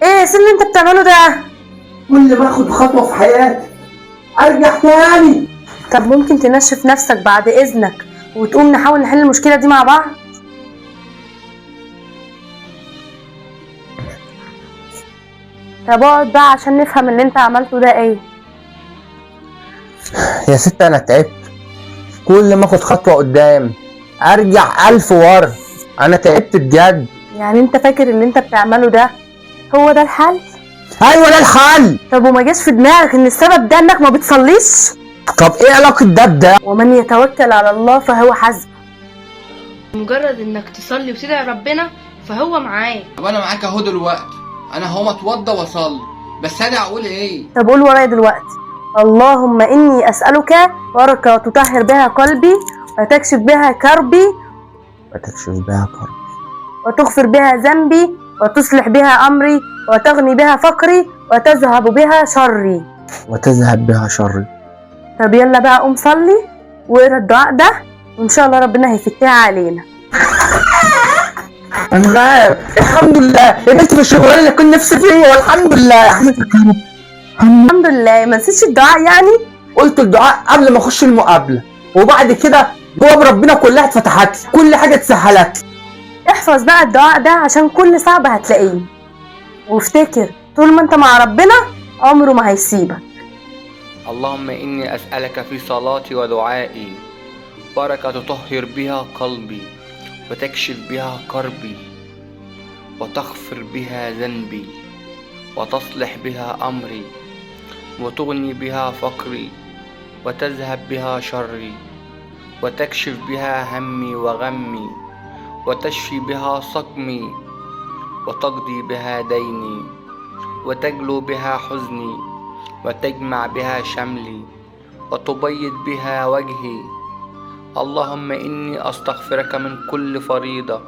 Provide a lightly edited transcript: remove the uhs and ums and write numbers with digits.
ايه يا سن اللي انت بتعمله ده؟ كل ما اخد خطوه في حياتي ارجع تاني. طب ممكن تنشف نفسك بعد اذنك وتقوم نحاول نحل المشكله دي مع بعض؟ طب اقعد بقى عشان نفهم اللي انت عملته ده ايه. يا ست انا تعبت، كل ما اخد خطوه قدام ارجع 1000 ورا. انا تعبت بجد. يعني انت فاكر اللي انت بتعمله ده هو ده الحل؟ ايوه ده الحل. طب وما جاش في دماغك ان السبب ده انك ما بتصليش؟ طب ايه علاقه ده بده؟ ومن يتوكل على الله فهو حسبه. مجرد انك تصلي وتدعي ربنا فهو معاك. طب انا معاك اهو دلوقتي، انا هقوم اتوضى واصلي، بس انا اقول ايه؟ طب قول ورايا دلوقتي: اللهم إني أسألك بركة تطهر بها قلبي وتكشف بها كربي وتكشف بها كربي وتغفر بها ذنبي وتصلح بها أمري وتغني بها فقري وتذهب بها شري. وتذهب بها شري. طب يلا بقى قوم صلي واقرا الدعاء ده وإن شاء الله ربنا هيفتحها علينا. انا غاب الحمد لله، قبلت في الشغلانه اللي كنت نفسي فيها والحمد لله. احمدك يا رب. الحمد لله. ما نسيتش الدعاء يعني؟ قلت الدعاء قبل ما اخش المقابله، وبعد كده بواب ربنا كلها اتفتحت لي، كل حاجه اتسهلت. احفظ بقى الدعاء ده عشان كل صعب هتلاقيه، وافتكر طول ما انت مع ربنا عمره ما هيسيبك. اللهم إني أسألك في صلاتي ودعائي بركة تطهر بها قلبي وتكشف بها كربي وتغفر بها ذنبي وتصلح بها أمري وتغني بها فقري وتذهب بها شري وتكشف بها همي وغمي وتشفي بها سقمي وتقضي بها ديني وتجلو بها حزني وتجمع بها شملي وتبيض بها وجهي. اللهم إني أستغفرك من كل فريضة